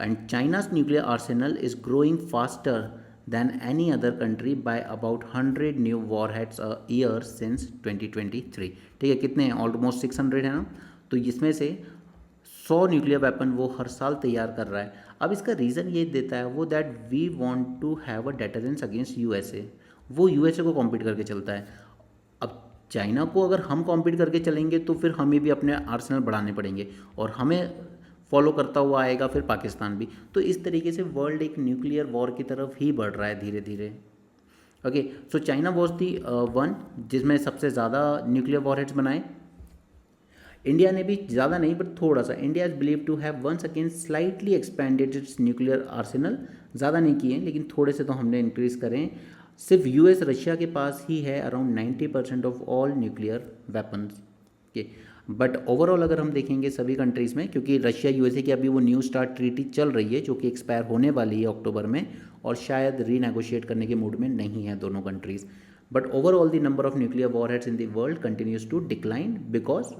and China's nuclear Arsenal is growing faster than any other country by about 100 new warheads a year since 2023। ठीक है, कितने हैं? ऑलमोस्ट 600 है ना। तो इसमें से 100 न्यूक्लियर वेपन वो हर साल तैयार कर रहा है। अब इसका रीज़न ये देता है वो that we want to have a deterrence against USA. वो यूएसए को कॉम्पीट करके चलता है। अब चाइना को अगर हम कॉम्पीट करके चलेंगे तो फिर हमें भी अपने आर्सेनल बढ़ाने पड़ेंगे, और हमें फॉलो करता हुआ आएगा फिर पाकिस्तान भी। तो इस तरीके से वर्ल्ड एक न्यूक्लियर वॉर की तरफ ही बढ़ रहा है धीरे धीरे। Okay, so China was the one जिसमें सबसे ज़्यादा न्यूक्लियर वॉरहेड्स बनाए। इंडिया ने भी ज़्यादा नहीं बट थोड़ा सा। India is believe to have once again slightly expanded its nuclear arsenal. ज़्यादा नहीं किए लेकिन थोड़े से तो हमने इंक्रीज़ करें। सिर्फ यूएस रशिया के पास ही है around 90% of all nuclear weapons के। बट ओवरऑल अगर हम देखेंगे सभी कंट्रीज़ में, क्योंकि रशिया यूएसए की अभी वो न्यू स्टार्ट ट्रीटी चल रही है जो कि एक्सपायर होने वाली है अक्टूबर में, और शायद रीनेगोशिएट करने के मूड में नहीं है दोनों countries. But overall the number of nuclear warheads in the world continues to decline because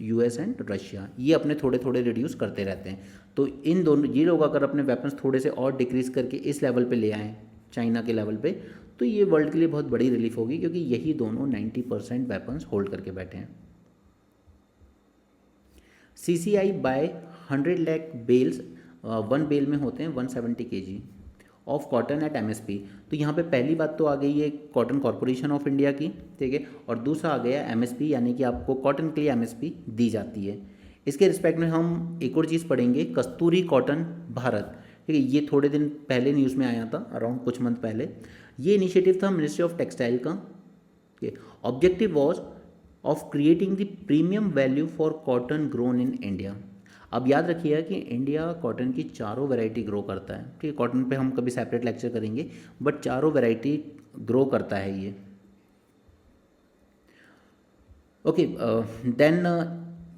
US and Russia ये अपने थोड़े थोड़े रिड्यूस करते रहते हैं। तो इन दोनों ये लोग अगर अपने वेपन्स थोड़े से और डिक्रीज़ करके इस लेवल पे ले आएँ चाइना के लेवल पे, तो ये वर्ल्ड के लिए बहुत बड़ी रिलीफ होगी, क्योंकि यही दोनों 90% वेपन्स होल्ड करके बैठे हैं। CCI buy 100 lakh bales, one bale में होते हैं 170 kg of cotton at MSP। तो यहाँ पे पहली बात तो आ गई है कॉटन कॉरपोरेशन ऑफ इंडिया की, ठीक है, और दूसरा आ गया MSP, यानी कि आपको कॉटन के लिए MSP दी जाती है। इसके रिस्पेक्ट में हम एक और चीज़ पढ़ेंगे, कस्तूरी कॉटन भारत, ठीक है। ये थोड़े दिन पहले न्यूज़ में आया था, अराउंड कुछ मंथ पहले। ये इनिशिएटिव था मिनिस्ट्री ऑफ टेक्सटाइल का। Objective was of creating the premium value for cotton grown in India. अब याद रखिएगा कि इंडिया कॉटन की चारों वैरायटी ग्रो करता है, ठीक है। कॉटन पे हम कभी सेपरेट लेक्चर करेंगे, बट चारों वैरायटी ग्रो करता है ये। ओके, देन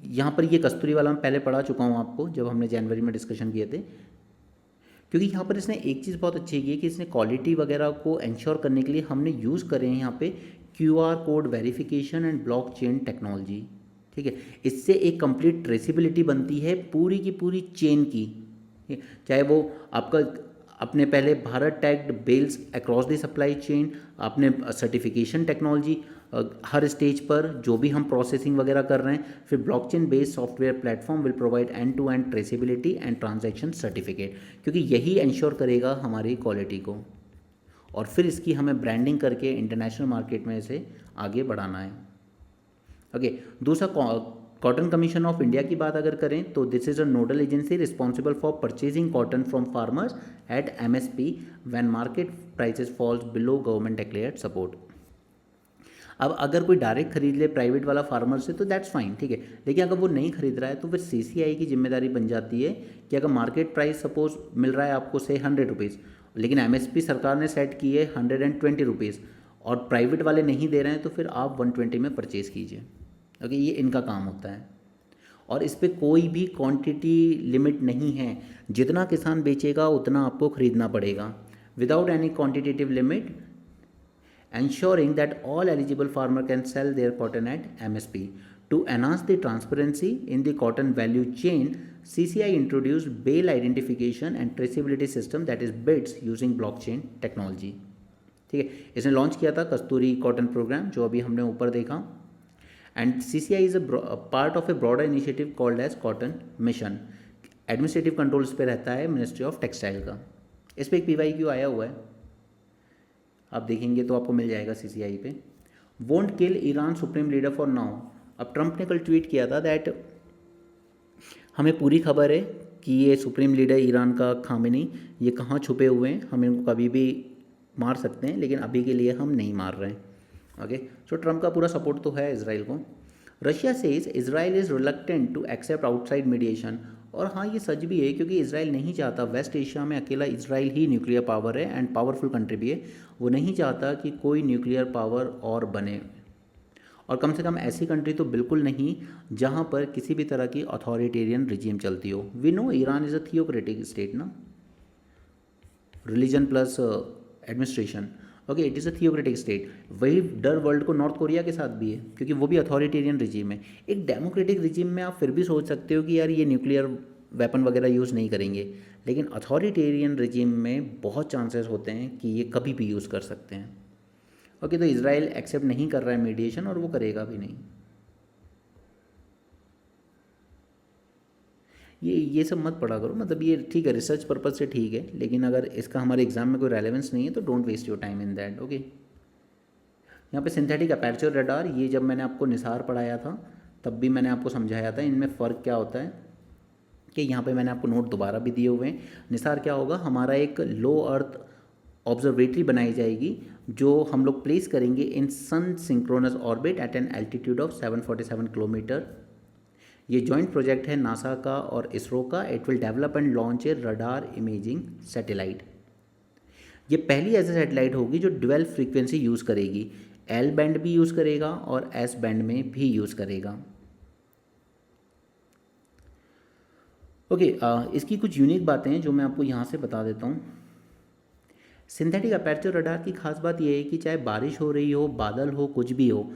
यहाँ पर ये कस्तूरी वाला मैं पहले पढ़ा चुका हूँ आपको जब हमने जनवरी में डिस्कशन किए थे। क्योंकि यहाँ पर इसने एक चीज़ बहुत अच्छी की है कि इसने क्वालिटी वगैरह को इंश्योर करने के लिए हमने यूज़ करे हैं यहाँ पे QR code verification and blockchain technology, ठीक है। इससे एक कंप्लीट ट्रेसिबिलिटी बनती है पूरी की पूरी चेन की, चाहे वो आपका अपने पहले Bharat tagged bales across the supply chain, आपने सर्टिफिकेशन टेक्नोलॉजी हर स्टेज पर जो भी हम प्रोसेसिंग वगैरह कर रहे हैं, फिर blockchain based software platform will provide end to end traceability and transaction certificate, क्योंकि यही इंश्योर करेगा हमारी क्वालिटी को, और फिर इसकी हमें ब्रांडिंग करके इंटरनेशनल मार्केट में इसे आगे बढ़ाना है। ओके, दूसरा कॉटन कमीशन ऑफ इंडिया की बात अगर करें तो this is a nodal agency responsible for purchasing cotton from farmers at MSP when market prices falls below government declared support. अब अगर कोई डायरेक्ट खरीद ले प्राइवेट वाला फार्मर से तो दैट्स फाइन, ठीक है, लेकिन अगर वो नहीं खरीद रहा है तो फिर CCI की जिम्मेदारी बन जाती है कि अगर मार्केट प्राइस सपोज मिल रहा है आपको से 100 रुपीज़, लेकिन MSP सरकार ने सेट की है 120 रुपीज़, और प्राइवेट वाले नहीं दे रहे हैं, तो फिर आप 120 में परचेज़ कीजिए। ओके, ये इनका काम होता है, और इस पर कोई भी क्वांटिटी लिमिट नहीं है, जितना किसान बेचेगा उतना आपको ख़रीदना पड़ेगा without any quantitative limit, ensuring that all eligible farmer can sell their cotton at MSP. To enhance the transparency in the cotton value chain, CCI introduced bale identification and traceability system that is BITS using blockchain technology, ठीक है। इसने launch किया था कस्तूरी cotton programme जो अभी हमने ऊपर देखा, and CCI is a part of a broader initiative called as cotton mission. Administrative control इस पर रहता है मिनिस्ट्री ऑफ टेक्सटाइल का। इस पर एक PYQ आया हुआ है, आप देखेंगे तो आपको मिल जाएगा CCI पे। Won't kill Iran supreme leader for now. अब ट्रंप ने कल ट्वीट किया था दैट हमें पूरी खबर है कि ये सुप्रीम लीडर ईरान का खामेनी ये कहाँ छुपे हुए हैं, हम इनको कभी भी मार सकते हैं, लेकिन अभी के लिए हम नहीं मार रहे हैं। ओके, सो ट्रंप का पूरा सपोर्ट तो है इसराइल को। Russia says Israel is reluctant to accept outside mediation. और हाँ, ये सच भी है क्योंकि इसराइल नहीं चाहता, वेस्ट एशिया में अकेला इसराइल ही न्यूक्लियर पावर है एंड पावरफुल कंट्री भी है, वो नहीं चाहता कि कोई न्यूक्लियर पावर और बने, और कम से कम ऐसी कंट्री तो बिल्कुल नहीं जहाँ पर किसी भी तरह की अथॉरिटेरियन रिजीम चलती हो। We know Iran is a theocratic state ना, religion plus administration. Okay, it is a theocratic state. वही डर वर्ल्ड को नॉर्थ कोरिया के साथ भी है क्योंकि वो भी अथॉरिटेरियन रिजीम है। एक डेमोक्रेटिक रिजीम में आप फिर भी सोच सकते हो कि यार ये न्यूक्लियर वेपन वगैरह यूज़ नहीं करेंगे, लेकिन अथॉरिटेरियन रिजीम में बहुत चांसेस होते हैं कि ये कभी भी यूज़ कर सकते हैं। ओके, तो इजराइल एक्सेप्ट नहीं कर रहा है मीडिएशन और वो करेगा भी नहीं। ये सब मत पढ़ा करो, मतलब ये ठीक है रिसर्च पर्पज से ठीक है, लेकिन अगर इसका हमारे एग्जाम में कोई रेलेवेंस नहीं है तो don't waste your time in that. Okay, यहाँ पे सिंथेटिक अपर्चर रडार, ये जब मैंने आपको निसार पढ़ाया था तब भी मैंने आपको समझाया था इनमें फ़र्क क्या होता है, कि यहाँ पे मैंने आपको नोट दोबारा भी दिए हुए हैं। निसार क्या होगा, हमारा एक लो अर्थ ऑब्जर्वेटरी बनाई जाएगी जो हम लोग प्लेस करेंगे in sun synchronous orbit at an altitude of 747 kilometre. ये जॉइंट प्रोजेक्ट है नासा का और इसरो का। It will develop and launch a radar imaging satellite. ये पहली ऐसी सैटेलाइट होगी जो ड्वेल फ्रीक्वेंसी यूज़ करेगी, एल बैंड भी यूज़ करेगा और एस बैंड में भी यूज़ करेगा। ओके, इसकी कुछ यूनिक बातें हैं जो मैं आपको यहाँ से बता देता हूँ। सिंथेटिक अपर्चर रडार की खास बात यह है कि चाहे बारिश हो रही हो, बादल हो, कुछ भी हो,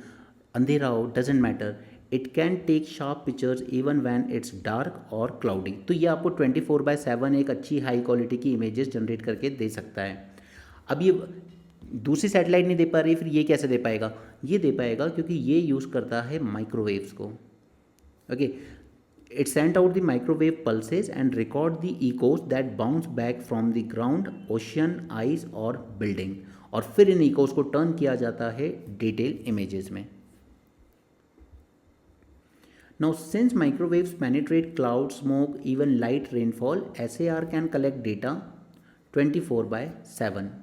अंधेरा हो, doesn't matter, it can take sharp pictures even when it's dark और क्लाउडी। तो ये आपको 24/7 एक अच्छी हाई क्वालिटी की इमेजेस जनरेट करके दे सकता है। अब ये दूसरी सैटेलाइट नहीं दे पा रही, फिर ये कैसे दे पाएगा? ये दे पाएगा क्योंकि ये यूज़ करता है माइक्रोवेव्स को। Okay, it sent out the microwave pulses and record the echoes that bounce back from the ground, ocean, ice और building, और फिर इन इकोज को टर्न किया जाता है डिटेल इमेजेस में। Now since microwaves penetrate cloud, smoke, even light rainfall, SAR can collect data 24/7.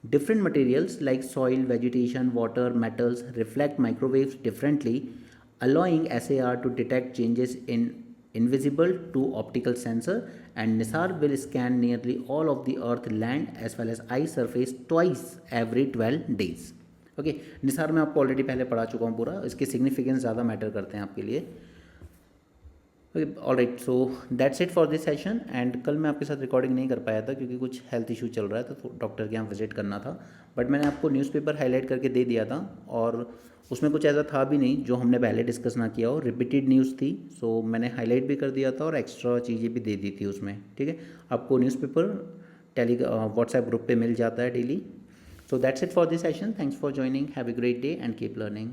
Different materials like soil, vegetation, water, metals reflect microwaves differently, allowing SAR to detect changes in invisible to optical sensor, and NISAR will scan nearly all of the earth, land as well as ice surface twice every 12 days. Okay, Nisar मैं आपको already पहले पढ़ा चुका हूँ पूरा, इसके significance ज़्यादा matter करते हैं आपके लिए। All right, so that's it for this session. And कल मैं आपके साथ रिकॉर्डिंग नहीं कर पाया था क्योंकि कुछ हेल्थ इशू चल रहा है तो डॉक्टर के यहाँ विजिट करना था, बट मैंने आपको न्यूज़पेपर हाईलाइट करके दे दिया था और उसमें कुछ ऐसा था भी नहीं जो हमने पहले डिस्कस ना किया हो, रिपीटेड न्यूज़ थी, सो मैंने हाईलाइट भी कर दिया था और एक्स्ट्रा चीज़ें भी दे दी थी उसमें। ठीक है, आपको न्यूज़पेपर व्हाट्सएप ग्रुप पे मिल जाता है daily. So that's it for this session. Thanks for joining, have a great day and keep learning.